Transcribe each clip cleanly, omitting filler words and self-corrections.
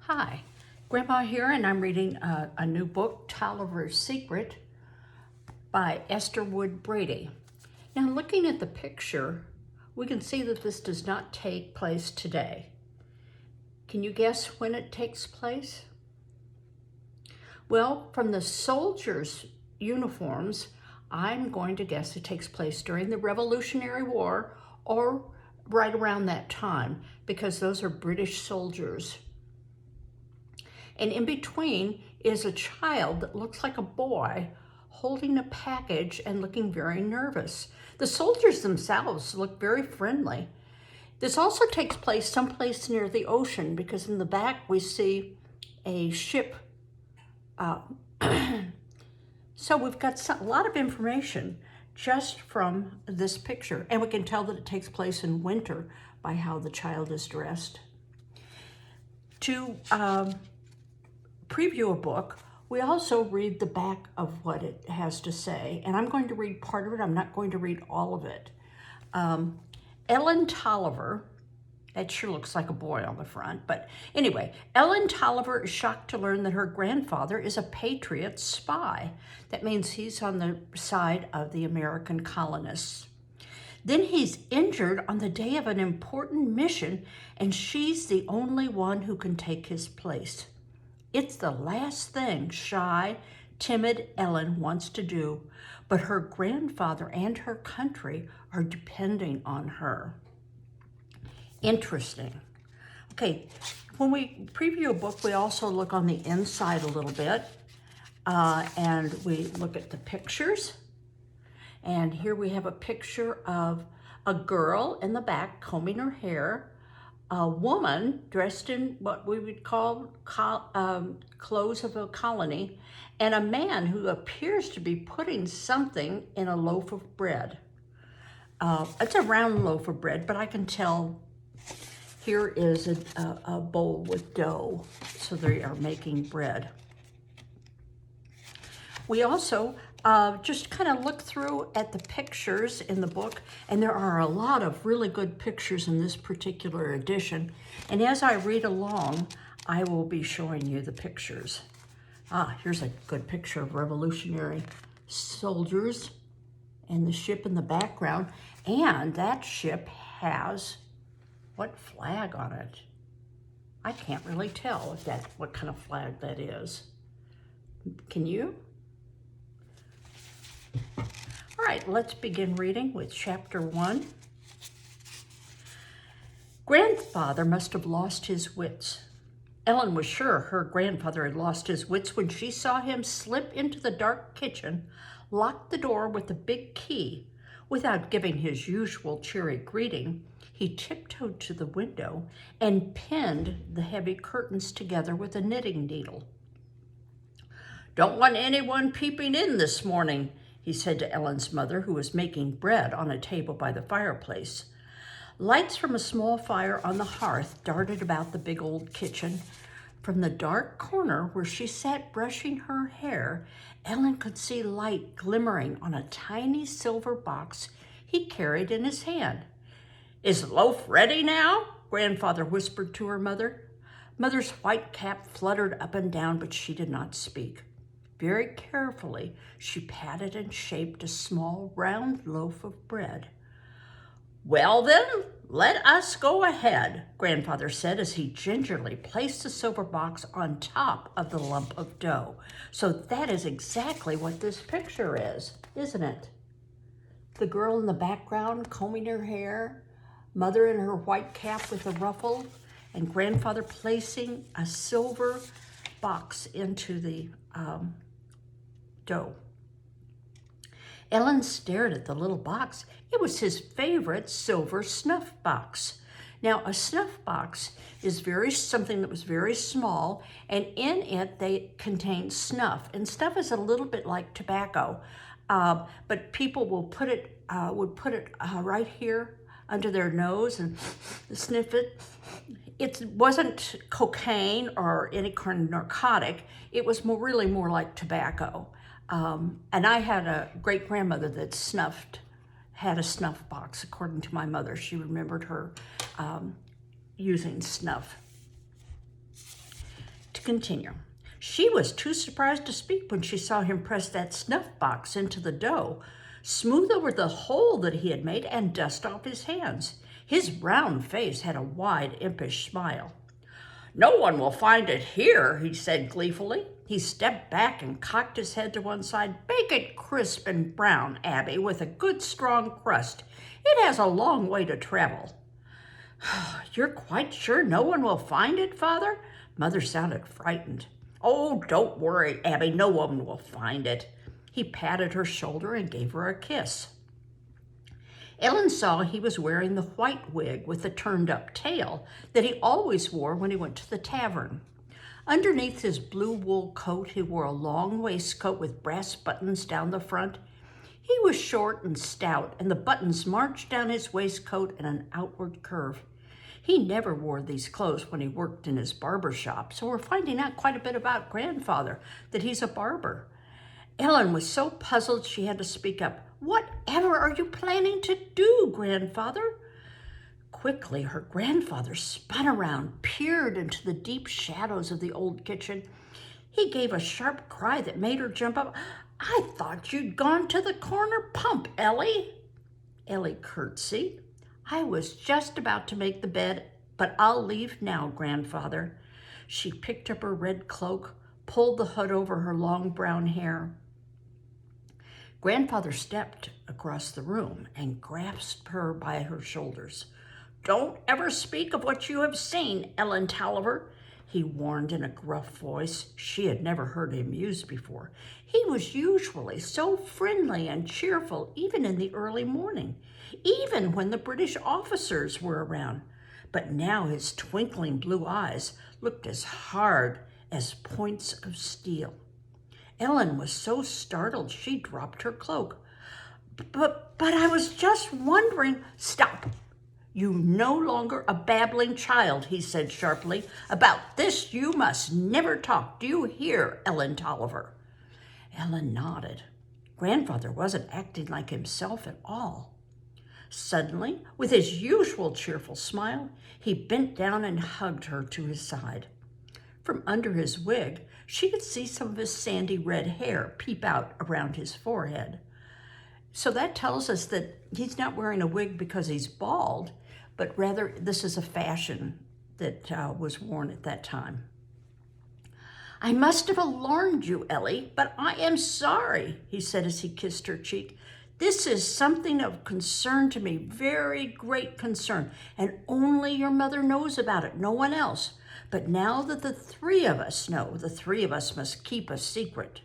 Hi, Grandma here, and I'm reading a new book, Tolivers Secret by Esther Wood Brady. Now, looking at the picture, we can see that this does not take place today. Can you guess when it takes place? Well, from the soldiers' uniforms, I'm going to guess it takes place during the Revolutionary War or right around that time, because those are British soldiers. And in between is a child that looks like a boy holding a package and looking very nervous. The soldiers themselves look very friendly. This also takes place someplace near the ocean, because in the back we see a ship. So we've got a lot of information just from this picture, and we can tell that it takes place in winter by how the child is dressed. To preview a book, we also read the back of what it has to say, and I'm going to read part of it. I'm not going to read all of it. Ellen Toliver, that sure looks like a boy on the front, but anyway, Ellen Toliver is shocked to learn that her grandfather is a Patriot spy. That means he's on the side of the American colonists. Then he's injured on the day of an important mission, and she's the only one who can take his place. It's the last thing shy, timid Ellen wants to do, but her grandfather and her country are depending on her. Interesting. Okay, when we preview a book, we also look on the inside a little bit, and we look at the pictures. And here we have a picture of a girl in the back combing her hair, a woman dressed in what we would call clothes of a colony, and a man who appears to be putting something in a loaf of bread. It's a round loaf of bread, but I can tell here is a bowl with dough, so they are making bread. We also just kind of look through at the pictures in the book, and there are a lot of really good pictures in this particular edition. And as I read along, I will be showing you the pictures. Here's a good picture of Revolutionary soldiers and the ship in the background. And that ship has what flag on it? I can't really tell what kind of flag that is. Can you? All right, let's begin reading with chapter 1. Grandfather must have lost his wits. Ellen was sure her grandfather had lost his wits when she saw him slip into the dark kitchen, lock the door with a big key. Without giving his usual cheery greeting, he tiptoed to the window and pinned the heavy curtains together with a knitting needle. "Don't want anyone peeping in this morning," he said to Ellen's mother, who was making bread on a table by the fireplace. Lights from a small fire on the hearth darted about the big old kitchen. From the dark corner where she sat brushing her hair, Ellen could see light glimmering on a tiny silver box he carried in his hand. "Is the loaf ready now?" Grandfather whispered to her mother. Mother's white cap fluttered up and down, but she did not speak. Very carefully, she patted and shaped a small round loaf of bread. "Well then, let us go ahead," Grandfather said as he gingerly placed the silver box on top of the lump of dough. So that is exactly what this picture is, isn't it? The girl in the background combing her hair, Mother in her white cap with a ruffle, and Grandfather placing a silver box into the dough. Ellen stared at the little box. It was his favorite silver snuff box. Now, a snuff box is something that was very small, and in it they contain snuff. And snuff is a little bit like tobacco, but people would put it right here under their nose and sniff it. It wasn't cocaine or any kind of narcotic. It was really more like tobacco. And I had a great-grandmother that had a snuff box, according to my mother. She remembered her using snuff. continue. She was too surprised to speak when she saw him press that snuff box into the dough, smooth over the hole that he had made, and dust off his hands. His round face had a wide, impish smile. "No one will find it here," he said gleefully. He stepped back and cocked his head to one side. "Bake it crisp and brown, Abby, with a good strong crust. It has a long way to travel." "You're quite sure no one will find it, Father?" Mother sounded frightened. "Oh, don't worry, Abby, no one will find it." He patted her shoulder and gave her a kiss. Ellen saw he was wearing the white wig with the turned-up tail that he always wore when he went to the tavern. Underneath his blue wool coat, he wore a long waistcoat with brass buttons down the front. He was short and stout, and the buttons marched down his waistcoat in an outward curve. He never wore these clothes when he worked in his barber shop, so we're finding out quite a bit about Grandfather, that he's a barber. Ellen was so puzzled she had to speak up. "Whatever are you planning to do, Grandfather?" Quickly, her grandfather spun around, peered into the deep shadows of the old kitchen. He gave a sharp cry that made her jump up. "I thought you'd gone to the corner pump, Ellie." Ellie curtsied. "I was just about to make the bed, but I'll leave now, Grandfather." She picked up her red cloak, pulled the hood over her long brown hair. Grandfather stepped across the room and grasped her by her shoulders. "Don't ever speak of what you have seen, Ellen Toliver," he warned in a gruff voice she had never heard him use before. He was usually so friendly and cheerful, even in the early morning, even when the British officers were around. But now his twinkling blue eyes looked as hard as points of steel. Ellen was so startled she dropped her cloak. But I was just wondering—" "Stop! You no longer a babbling child," he said sharply. "About this you must never talk. Do you hear, Ellen Toliver?" Ellen nodded. Grandfather wasn't acting like himself at all. Suddenly, with his usual cheerful smile, he bent down and hugged her to his side. From under his wig, she could see some of his sandy red hair peep out around his forehead. So that tells us that he's not wearing a wig because he's bald, but rather this is a fashion that was worn at that time. "I must have alarmed you, Ellie, but I am sorry," he said as he kissed her cheek. "This is something of concern to me, very great concern, and only your mother knows about it, no one else. But now that the three of us know, the three of us must keep a secret."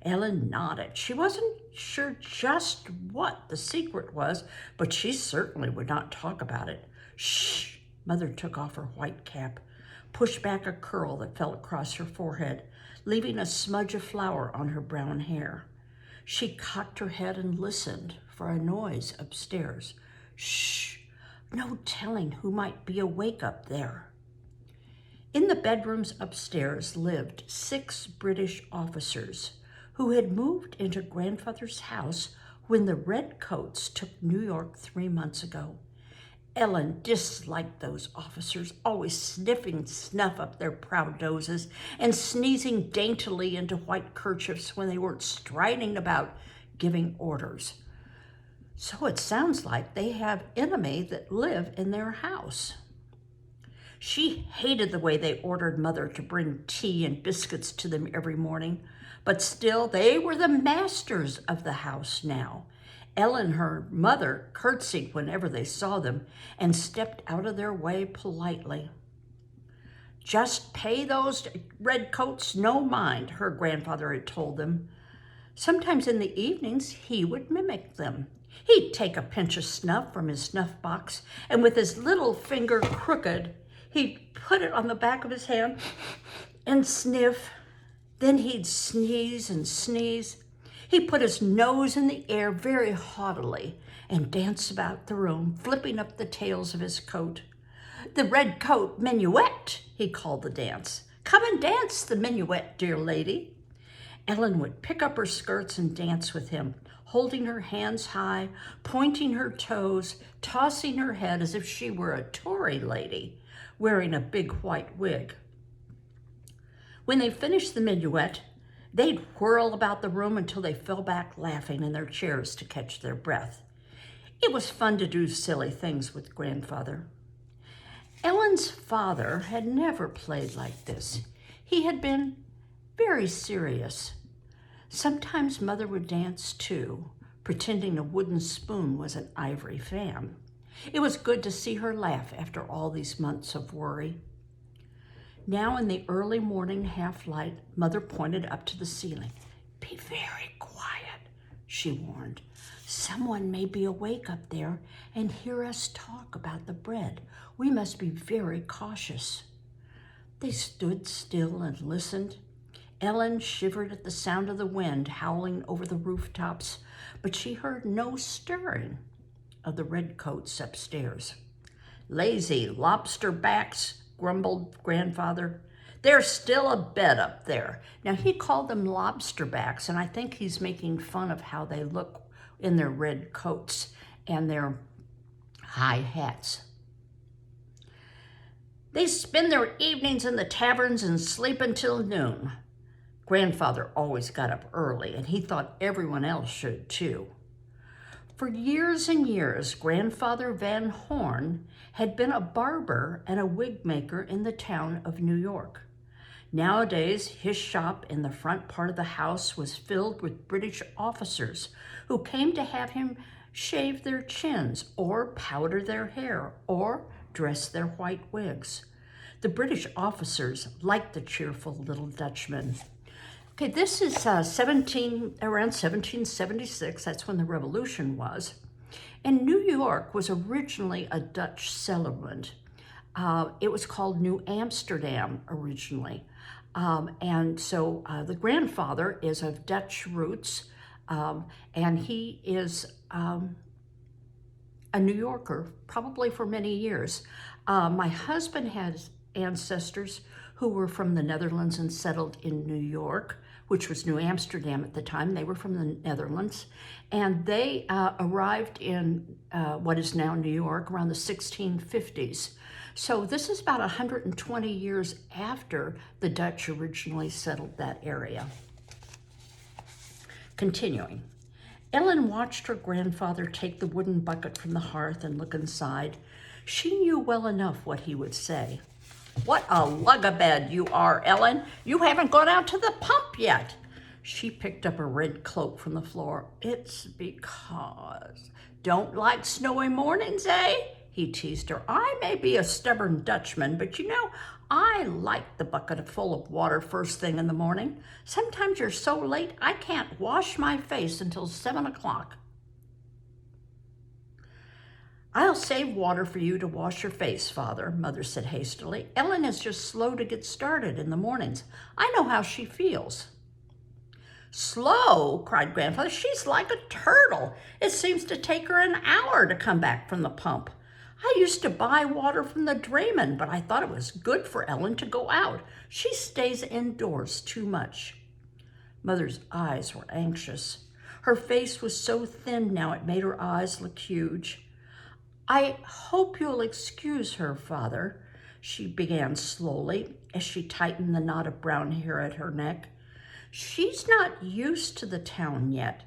Ellen nodded. She wasn't sure just what the secret was, but she certainly would not talk about it. "Shh!" Mother took off her white cap, pushed back a curl that fell across her forehead, leaving a smudge of flour on her brown hair. She cocked her head and listened for a noise upstairs. "Shh! No telling who might be awake up there." In the bedrooms upstairs lived 6 British officers who had moved into Grandfather's house when the Redcoats took New York 3 months ago. Ellen disliked those officers, always sniffing snuff up their proud noses and sneezing daintily into white kerchiefs when they weren't striding about giving orders. So it sounds like they have enemies that live in their house. She hated the way they ordered Mother to bring tea and biscuits to them every morning, but still they were the masters of the house now. Ellen, her mother, curtsied whenever they saw them and stepped out of their way politely. "Just pay those redcoats no mind," her grandfather had told them. Sometimes in the evenings he would mimic them. He'd take a pinch of snuff from his snuff box, and with his little finger crooked, he'd put it on the back of his hand and sniff. Then he'd sneeze and sneeze. He'd put his nose in the air very haughtily and dance about the room, flipping up the tails of his coat. "The red coat minuet," he called the dance. "Come and dance the minuet, dear lady." Ellen would pick up her skirts and dance with him, holding her hands high, pointing her toes, tossing her head as if she were a Tory lady, wearing a big white wig. When they finished the minuet, they'd whirl about the room until they fell back laughing in their chairs to catch their breath. It was fun to do silly things with grandfather. Ellen's father had never played like this. He had been very serious. Sometimes Mother would dance too, pretending a wooden spoon was an ivory fan. It was good to see her laugh after all these months of worry. Now in the early morning half-light, Mother pointed up to the ceiling. "Be very quiet," she warned. "Someone may be awake up there and hear us talk about the bread. We must be very cautious." They stood still and listened. Ellen shivered at the sound of the wind howling over the rooftops, but she heard no stirring of the redcoats upstairs. "Lazy lobster backs," grumbled grandfather. "There's still a bed up there." Now he called them lobster backs, and I think he's making fun of how they look in their red coats and their high hats. "They spend their evenings in the taverns and sleep until noon." Grandfather always got up early, and he thought everyone else should too. For years and years, Grandfather Van Horn had been a barber and a wig maker in the town of New York. Nowadays, his shop in the front part of the house was filled with British officers who came to have him shave their chins or powder their hair or dress their white wigs. The British officers liked the cheerful little Dutchman. Okay, this is around 1776. That's when the Revolution was. And New York was originally a Dutch settlement. It was called New Amsterdam originally. And so the grandfather is of Dutch roots, and he is a New Yorker, probably for many years. My husband has ancestors who were from the Netherlands and settled in New York, which was New Amsterdam at the time. They were from the Netherlands, and they arrived in what is now New York around the 1650s. So this is about 120 years after the Dutch originally settled that area. Continuing. Ellen watched her grandfather take the wooden bucket from the hearth and look inside. She knew well enough what he would say. "What a lug-a-bed you are, Ellen. You haven't gone out to the pump yet." She picked up a red cloak from the floor. "It's because don't like snowy mornings, eh?" He teased her. "I may be a stubborn Dutchman, but you know, I like the bucket full of water first thing in the morning. Sometimes you're so late I can't wash my face until 7 o'clock. "I'll save water for you to wash your face, Father," Mother said hastily. "Ellen is just slow to get started in the mornings. I know how she feels." "Slow?" cried Grandfather. "She's like a turtle. It seems to take her an hour to come back from the pump. I used to buy water from the drayman, but I thought it was good for Ellen to go out. She stays indoors too much." Mother's eyes were anxious. Her face was so thin now it made her eyes look huge. "I hope you'll excuse her, Father," she began slowly as she tightened the knot of brown hair at her neck. "She's not used to the town yet.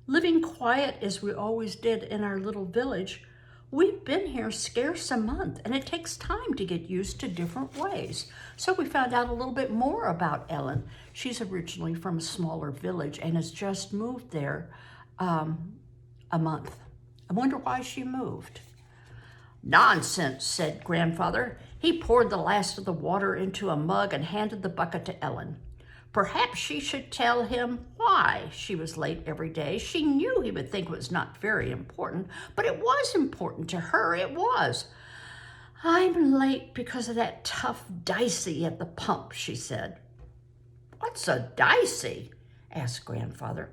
Living quiet as we always did in our little village, we've been here scarce a month, and it takes time to get used to different ways." So we found out a little bit more about Ellen. She's originally from a smaller village and has just moved there a month. I wonder why she moved. "Nonsense," said Grandfather. He poured the last of the water into a mug and handed the bucket to Ellen. Perhaps she should tell him why she was late every day. She knew he would think it was not very important, but it was important to her. It was. "I'm late because of that tough Dicey at the pump," she said. "What's a Dicey?" asked Grandfather.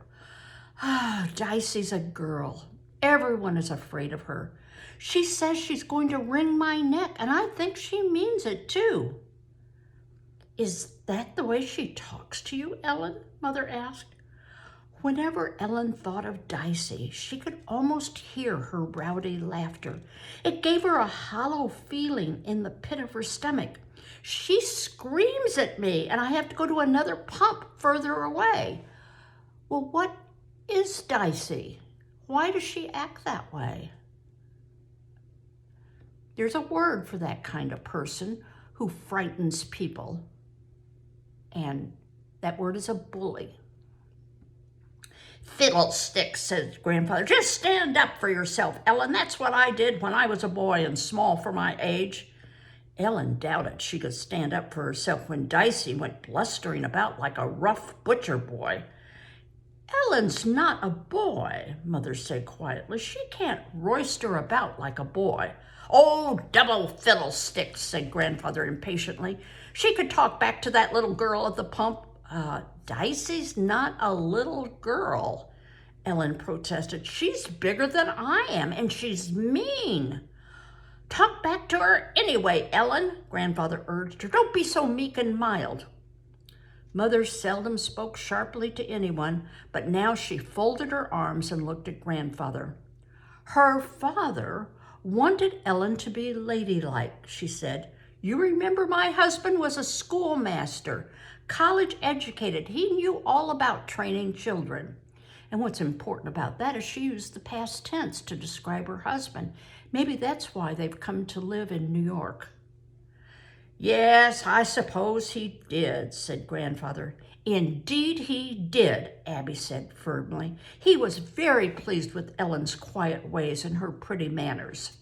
"Ah, Dicey's a girl. Everyone is afraid of her. She says she's going to wring my neck, and I think she means it too." "Is that the way she talks to you, Ellen?" Mother asked. Whenever Ellen thought of Dicey, she could almost hear her rowdy laughter. It gave her a hollow feeling in the pit of her stomach. She screams at me and I have to go to another pump further away. Well, what is Dicey? Why does she act that way? There's a word for that kind of person who frightens people, and that word is a bully. Fiddlesticks, said Grandfather. Just stand up for yourself, Ellen. That's what I did when I was a boy and small for my age. Ellen doubted she could stand up for herself when Dicey went blustering about like a rough butcher boy. Ellen's not a boy, Mother said quietly. She can't roister about like a boy. Oh, double fiddlesticks, said Grandfather impatiently. She could talk back to that little girl at the pump. Dicey's not a little girl, Ellen protested. She's bigger than I am, and she's mean. Talk back to her anyway, Ellen, Grandfather urged her. Don't be so meek and mild. Mother seldom spoke sharply to anyone, but now she folded her arms and looked at Grandfather. Her father wanted Ellen to be ladylike, she said. You remember my husband was a schoolmaster, college educated. He knew all about training children. And what's important about that is she used the past tense to describe her husband. Maybe that's why they've come to live in New York. Yes, I suppose he did, said Grandfather. Indeed he did, Abby said firmly. He was very pleased with Ellen's quiet ways and her pretty manners.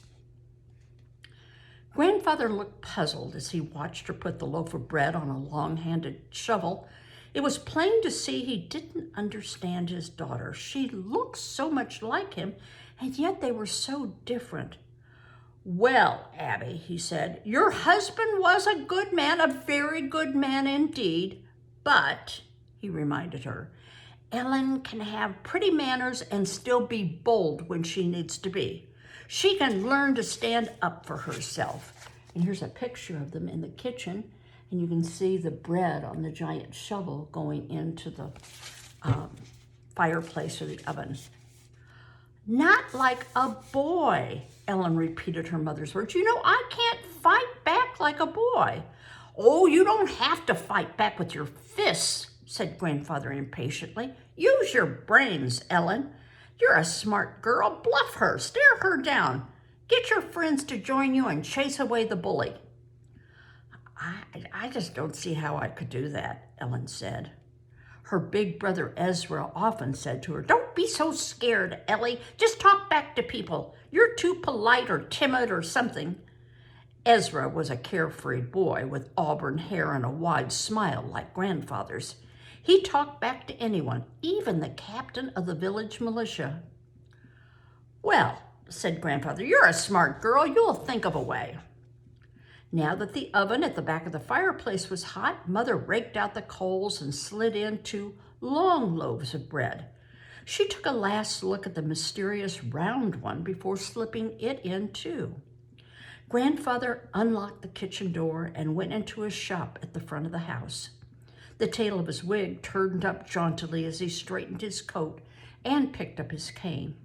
Grandfather looked puzzled as he watched her put the loaf of bread on a long-handled shovel. It was plain to see he didn't understand his daughter. She looked so much like him, and yet they were so different. Well, Abby, he said, your husband was a good man, a very good man indeed, but, he reminded her, Ellen can have pretty manners and still be bold when she needs to be. She can learn to stand up for herself. And here's a picture of them in the kitchen, and you can see the bread on the giant shovel going into the fireplace or the oven. Not like a boy, Ellen repeated her mother's words. You know, I can't fight back like a boy. Oh, you don't have to fight back with your fists, said Grandfather impatiently. Use your brains, Ellen. You're a smart girl. Bluff her. Stare her down. Get your friends to join you and chase away the bully. I just don't see how I could do that, Ellen said. Her big brother Ezra often said to her, Don't be so scared, Ellie. Just talk back to people. You're too polite or timid or something. Ezra was a carefree boy with auburn hair and a wide smile like Grandfather's. He talked back to anyone, even the captain of the village militia. Well, said Grandfather, you're a smart girl. You'll think of a way. Now that the oven at the back of the fireplace was hot, Mother raked out the coals and slid in 2 long loaves of bread. She took a last look at the mysterious round one before slipping it in too. Grandfather unlocked the kitchen door and went into his shop at the front of the house. The tail of his wig turned up jauntily as he straightened his coat and picked up his cane.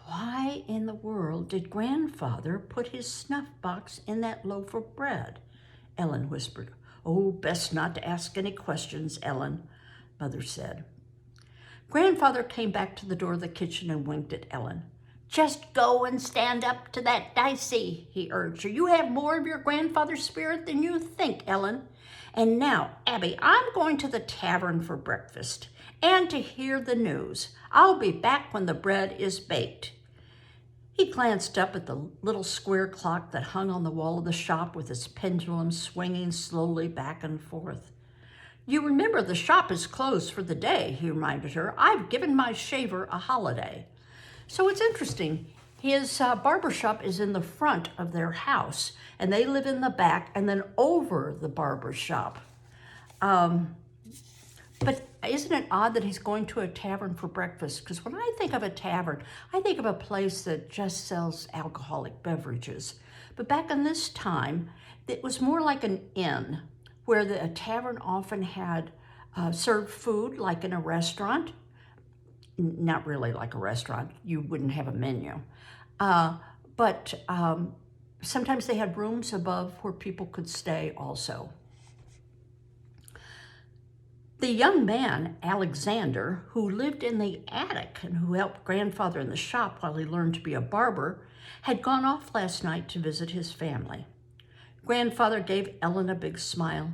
Why in the world did Grandfather put his snuff box in that loaf of bread? Ellen whispered. Oh, best not to ask any questions, Ellen, Mother said. Grandfather came back to the door of the kitchen and winked at Ellen. Just go and stand up to that Dicey, he urged her. You have more of your grandfather's spirit than you think, Ellen. And now, Abby, I'm going to the tavern for breakfast and to hear the news. I'll be back when the bread is baked. He glanced up at the little square clock that hung on the wall of the shop with its pendulum swinging slowly back and forth. You remember the shop is closed for the day, he reminded her. I've given my shaver a holiday. So it's interesting. His barber shop is in the front of their house, and they live in the back and then over the barber shop. But isn't it odd that he's going to a tavern for breakfast? Because when I think of a tavern, I think of a place that just sells alcoholic beverages. But back in this time, it was more like an inn, where a tavern often had served food like in a restaurant. Not really like a restaurant. You wouldn't have a menu. But sometimes they had rooms above where people could stay also. The young man, Alexander, who lived in the attic and who helped grandfather in the shop while he learned to be a barber, had gone off last night to visit his family. Grandfather gave Ellen a big smile.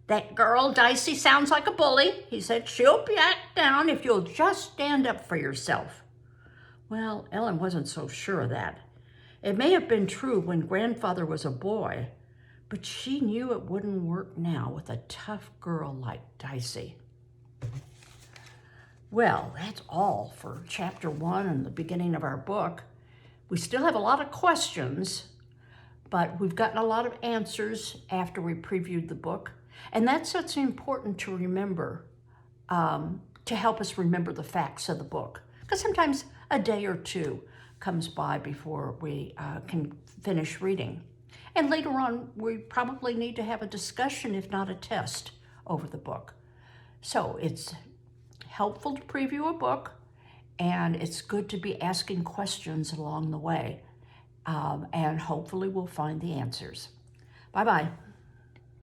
"That girl, Dicey, sounds like a bully," he said. "She'll back down if you'll just stand up for yourself." Well, Ellen wasn't so sure of that. It may have been true when grandfather was a boy, but she knew it wouldn't work now with a tough girl like Dicey. Well, that's all for chapter 1 and the beginning of our book. We still have a lot of questions, but we've gotten a lot of answers after we previewed the book. And that's what's important to remember, to help us remember the facts of the book. Because sometimes a day or two comes by before we can finish reading. And later on, we probably need to have a discussion, if not a test, over the book. So it's helpful to preview a book, and it's good to be asking questions along the way. And hopefully we'll find the answers. Bye-bye.